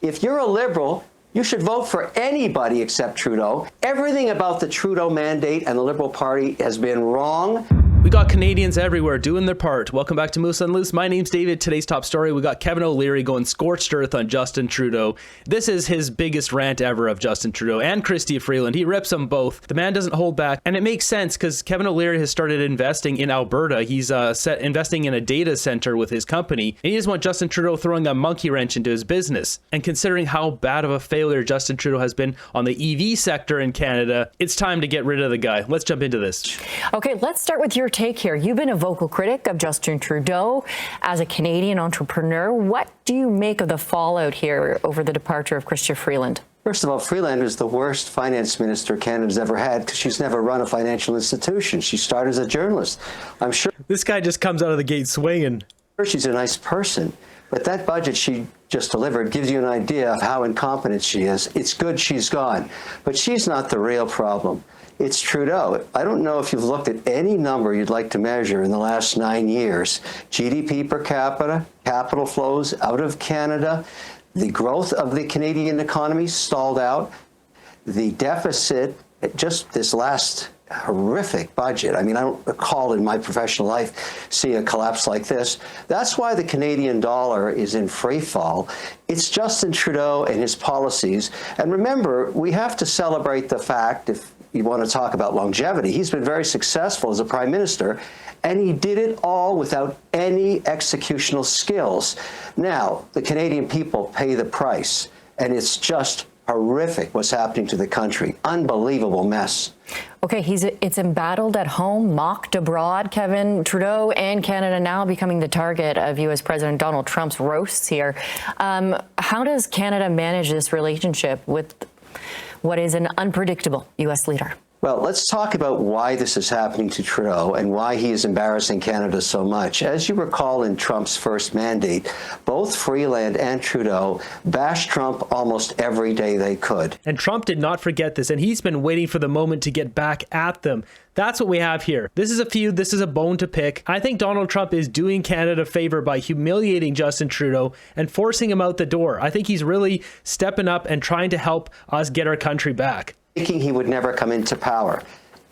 If you're a liberal, you should vote for anybody except Trudeau. Everything about the Trudeau mandate and the Liberal Party has been wrong. We got Canadians everywhere doing their part. Welcome back to Moose on Loose. My name's David. Today's top story, we got Kevin O'Leary going scorched earth on Justin Trudeau. This is his biggest rant ever of Justin Trudeau and Chrystia Freeland. He rips them both. The man doesn't hold back. And it makes sense because Kevin O'Leary has started investing in Alberta. He's investing in a data center with his company. And he doesn't want Justin Trudeau throwing a monkey wrench into his business. And considering how bad of a failure Justin Trudeau has been on the EV sector in Canada, it's time to get rid of the guy. Let's jump into this. Okay, let's start with your take here. You've been a vocal critic of Justin Trudeau as a Canadian entrepreneur. What do you make of the fallout here over the departure of Chrystia Freeland? First of all, Freeland is the worst finance minister Canada's ever had because she's never run a financial institution. She started as a journalist. I'm sure This guy just comes out of the gate swinging. she's a nice person, but that budget she just delivered gives you an idea of how incompetent she is. It's good she's gone, but she's not the real problem. It's Trudeau. I don't know if you've looked at any number you'd like to measure in the last 9 years. GDP per capita, capital flows out of Canada, the growth of the Canadian economy stalled out, the deficit, just this last horrific budget. I mean, I don't recall in my professional life seeing a collapse like this. That's why the Canadian dollar is in free fall. It's Justin Trudeau and his policies. And remember, we have to celebrate the fact, if you want to talk about longevity, he's been very successful as a prime minister, and he did it all without any executional skills. Now, the Canadian people pay the price, and it's just horrific what's happening to the country. Unbelievable mess. Okay, it's embattled at home, mocked abroad. Kevin, Trudeau and Canada now becoming the target of U.S. President Donald Trump's roasts here. How does Canada manage this relationship with what is an unpredictable U.S. leader? Well, let's talk about why this is happening to Trudeau and why he is embarrassing Canada so much. As you recall in Trump's first mandate, both Freeland and Trudeau bashed Trump almost every day they could. And Trump did not forget this, and he's been waiting for the moment to get back at them. That's what we have here. This is a feud. This is a bone to pick. I think Donald Trump is doing Canada a favor by humiliating Justin Trudeau and forcing him out the door. I think he's really stepping up and trying to help us get our country back. Thinking he would never come into power.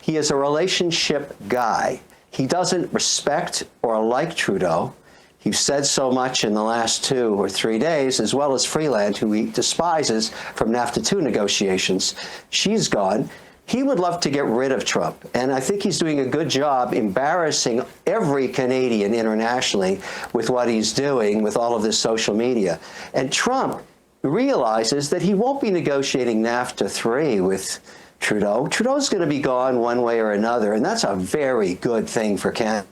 He is a relationship guy. He doesn't respect or like Trudeau. He's said so much in the last 2 or 3 days, as well as Freeland, who he despises from NAFTA 2 negotiations. She's gone. He would love to get rid of Trump, and I think he's doing a good job embarrassing every Canadian internationally with what he's doing with all of this social media. And Trump realizes that he won't be negotiating NAFTA 3 with Trudeau. Trudeau's going to be gone one way or another, and that's a very good thing for Canada.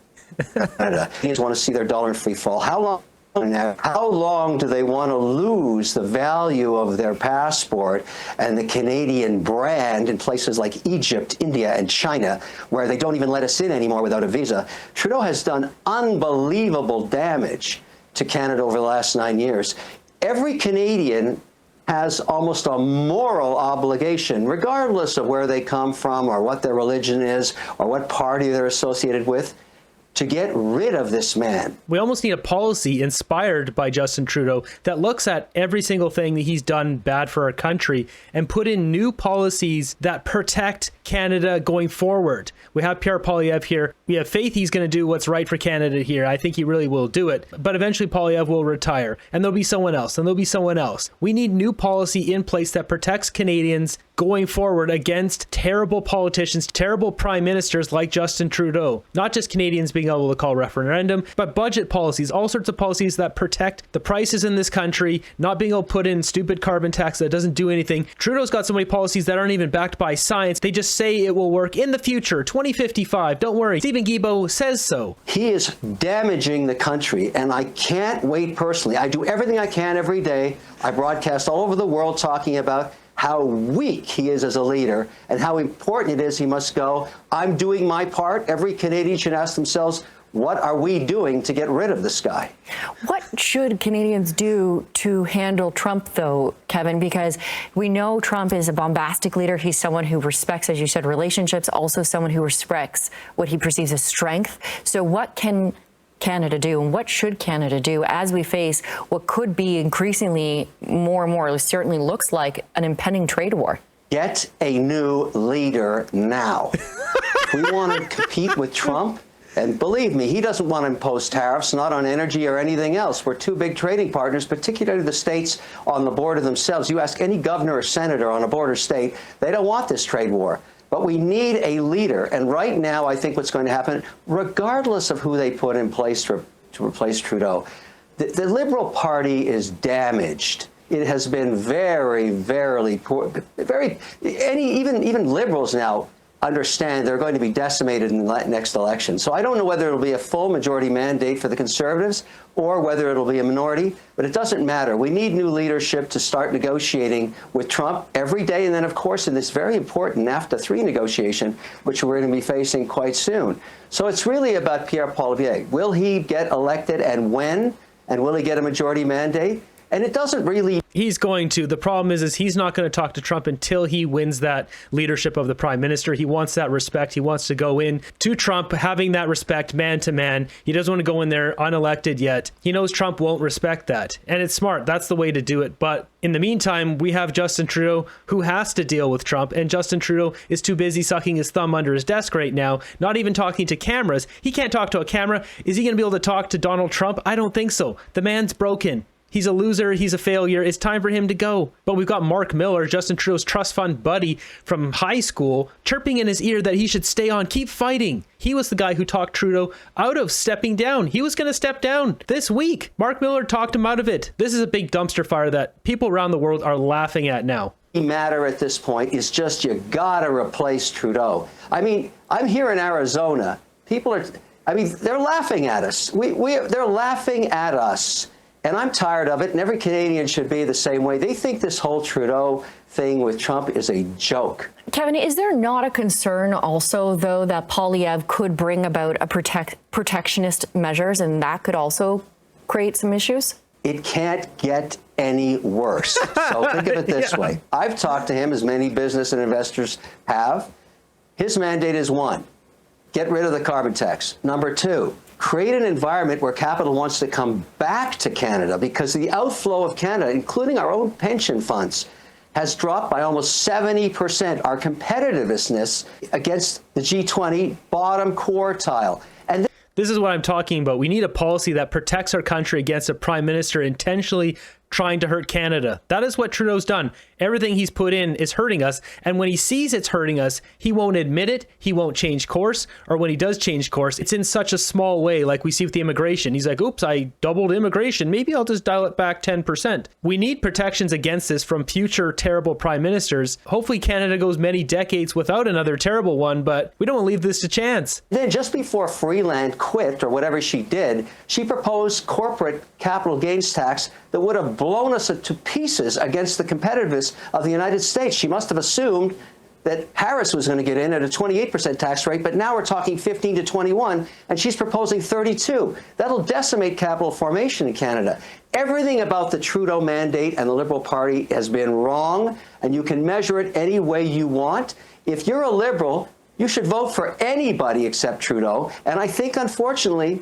Canadians want to see their dollar in free fall. How long do they want to lose the value of their passport and the Canadian brand in places like Egypt, India, and China, where they don't even let us in anymore without a visa? Trudeau has done unbelievable damage to Canada over the last 9 years. Every Canadian has almost a moral obligation, regardless of where they come from or what their religion is or what party they're associated with, to get rid of this man. We almost need a policy inspired by Justin Trudeau that looks at every single thing that he's done bad for our country and put in new policies that protect Canada going forward. We have Pierre Poilievre here. We have faith he's going to do what's right for Canada here. I think he really will do it. But eventually Poilievre will retire, and there'll be someone else, and there'll be someone else. We need new policy in place that protects Canadians going forward against terrible politicians, terrible prime ministers like Justin Trudeau. Not just Canadians being able to call referendum, but budget policies, all sorts of policies that protect the prices in this country, not being able to put in stupid carbon tax that doesn't do anything. Trudeau's got so many policies that aren't even backed by science. They just say it will work in the future, 2055. Don't worry. Stephen Guilbeault says so. He is damaging the country, and I can't wait personally. I do everything I can every day. I broadcast all over the world talking about how weak he is as a leader and how important it is he must go. I'm doing my part. Every Canadian should ask themselves, what are we doing to get rid of this guy? What should Canadians do to handle Trump, though, Kevin? Because we know Trump is a bombastic leader. He's someone who respects, as you said, relationships, also someone who respects what he perceives as strength. So what can Canada do, and what should Canada do as we face what could be increasingly more and more, it certainly looks like, an impending trade war? Get a new leader now. If we want to compete with Trump, and believe me, he doesn't want to impose tariffs, not on energy or anything else. We're two big trading partners, particularly the states on the border themselves. You ask any governor or senator on a border state, they don't want this trade war. But we need a leader. And right now, I think what's going to happen, regardless of who they put in place to replace Trudeau, the Liberal Party is damaged. It has been very, very poor. Even liberals now understand they're going to be decimated in the next election. So I don't know whether it'll be a full majority mandate for the Conservatives or whether it'll be a minority, but it doesn't matter. We need new leadership to start negotiating with Trump every day. And then, of course, in this very important NAFTA 3 negotiation, which we're going to be facing quite soon. So it's really about Pierre Poilievre. Will he get elected, and when? And will he get a majority mandate? And it doesn't really... He's going to. The problem is he's not going to talk to Trump until he wins that leadership of the prime minister. He wants that respect. He wants to go in to Trump having that respect man to man. He doesn't want to go in there unelected yet. He knows Trump won't respect that. And it's smart. That's the way to do it. But in the meantime, we have Justin Trudeau who has to deal with Trump. And Justin Trudeau is too busy sucking his thumb under his desk right now, not even talking to cameras. He can't talk to a camera. Is he going to be able to talk to Donald Trump? I don't think so. The man's broken. He's a loser. He's a failure. It's time for him to go. But we've got Mark Miller, Justin Trudeau's trust fund buddy from high school, chirping in his ear that he should stay on, keep fighting. He was the guy who talked Trudeau out of stepping down. He was going to step down this week. Mark Miller talked him out of it. This is a big dumpster fire that people around the world are laughing at now. Matter at this point is just you gotta replace Trudeau. I mean, I'm here in Arizona. People are, they're laughing at us. They're laughing at us. And I'm tired of it, and every Canadian should be the same way. They think this whole Trudeau thing with Trump is a joke. Kevin, is there not a concern also, though, that Poilievre could bring about a protectionist measures, and that could also create some issues? It can't get any worse. So think of it this way. I've talked to him, as many business and investors have. His mandate is 1, get rid of the carbon tax. Number 2, create an environment where capital wants to come back to Canada, because the outflow of Canada, including our own pension funds, has dropped by almost 70%. Our competitiveness against the G20 bottom quartile. And this is what I'm talking about. We need a policy that protects our country against a prime minister intentionally trying to hurt Canada. That is what Trudeau's done. Everything he's put in is hurting us. And when he sees it's hurting us, he won't admit it. He won't change course. Or when he does change course, it's in such a small way, like we see with the immigration. He's like, oops, I doubled immigration. Maybe I'll just dial it back 10%. We need protections against this from future terrible prime ministers. Hopefully Canada goes many decades without another terrible one, but we don't want to leave this to chance. then just before Freeland quit, or whatever she did, she proposed corporate capital gains tax that would have blown us to pieces against the competitiveness of the United States. She must have assumed that Harris was going to get in at a 28% tax rate, but now we're talking 15 to 21, and she's proposing 32. That'll decimate capital formation in Canada. Everything about the Trudeau mandate and the Liberal Party has been wrong, and you can measure it any way you want. If you're a Liberal, you should vote for anybody except Trudeau, and I think, unfortunately,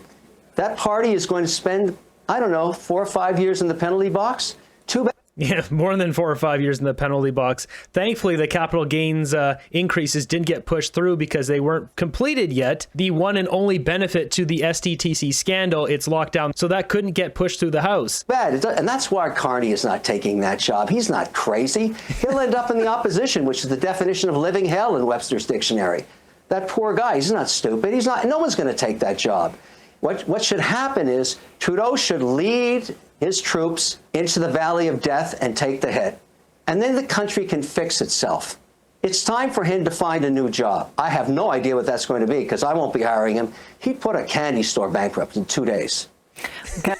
that party is going to spend, I don't know, 4 or 5 years in the penalty box. Too bad. Yeah, more than 4 or 5 years in the penalty box. Thankfully, the capital gains increases didn't get pushed through because they weren't completed yet. The one and only benefit to the STTC scandal, it's locked down, so that couldn't get pushed through the House. Bad. And that's why Carney is not taking that job. He's not crazy. He'll end up in the opposition, which is the definition of living hell in Webster's dictionary. That poor guy, he's not stupid. He's not. No one's going to take that job. What should happen is Trudeau should lead his troops into the valley of death and take the hit. And then the country can fix itself. It's time for him to find a new job. I have no idea what that's going to be, because I won't be hiring him. He put a candy store bankrupt in 2 days. Okay.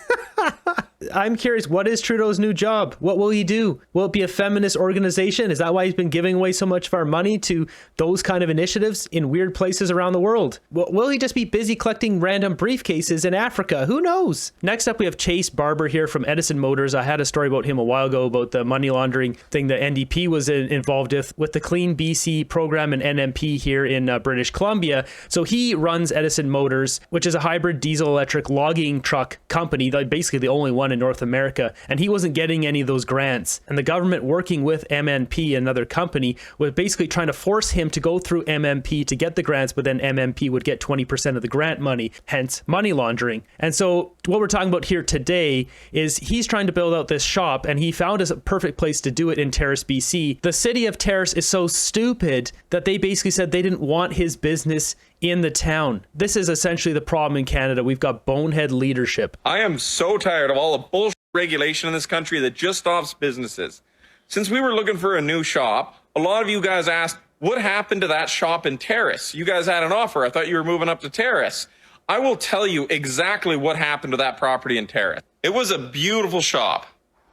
I'm curious, what is Trudeau's new job? What will he do? Will it be a feminist organization? Is that why he's been giving away so much of our money to those kind of initiatives in weird places around the world? Will he just be busy collecting random briefcases in Africa? Who knows? Next up, we have Chase Barber here from Edison Motors. I had a story about him a while ago about the money laundering thing that NDP was involved with the Clean BC program and NMP here in British Columbia. So he runs Edison Motors, which is a hybrid diesel-electric logging truck company, basically the only one in North America, and he wasn't getting any of those grants. And the government, working with MNP, another company, was basically trying to force him to go through MNP to get the grants, but then MNP would get 20% of the grant money, hence money laundering. And so what we're talking about here today is he's trying to build out this shop, and he found a perfect place to do it in Terrace, BC. The city of Terrace is so stupid that they basically said they didn't want his business in the town. This is essentially the problem in Canada. We've got bonehead leadership. I am so tired of all the bullshit regulation in this country that just stops businesses. Since we were looking for a new shop, a lot of you guys asked, what happened to that shop in Terrace? You guys had an offer. I thought you were moving up to Terrace. I will tell you exactly what happened to that property in Terrace. It was a beautiful shop.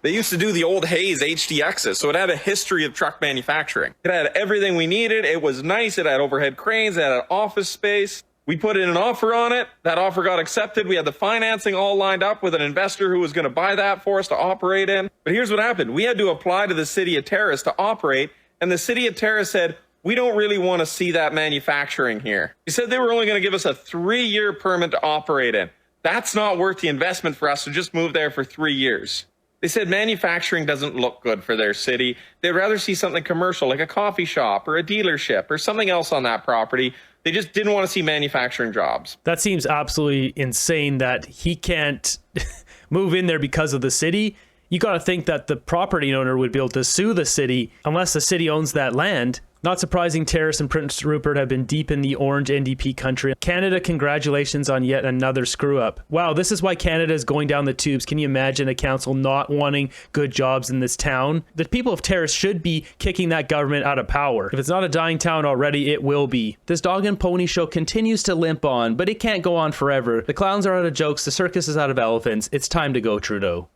They used to do the old Hayes HDXs, so it had a history of truck manufacturing. It had everything we needed. It was nice. It had overhead cranes. It had an office space. We put in an offer on it. That offer got accepted. We had the financing all lined up with an investor who was going to buy that for us to operate in. But here's what happened. We had to apply to the city of Terrace to operate, and the city of Terrace said, we don't really want to see that manufacturing here. They said they were only going to give us a 3-year permit to operate in. That's not worth the investment for us to just move there for 3 years. They said manufacturing doesn't look good for their city. They'd rather see something commercial like a coffee shop or a dealership or something else on that property. They just didn't want to see manufacturing jobs. That seems absolutely insane that he can't move in there because of the city. You got to think that the property owner would be able to sue the city unless the city owns that land. Not surprising, Terrace and Prince Rupert have been deep in the orange NDP country. Canada, congratulations on yet another screw up. Wow, this is why Canada is going down the tubes. Can you imagine a council not wanting good jobs in this town? The people of Terrace should be kicking that government out of power. If it's not a dying town already, it will be. This dog and pony show continues to limp on, but it can't go on forever. The clowns are out of jokes, the circus is out of elephants. It's time to go, Trudeau.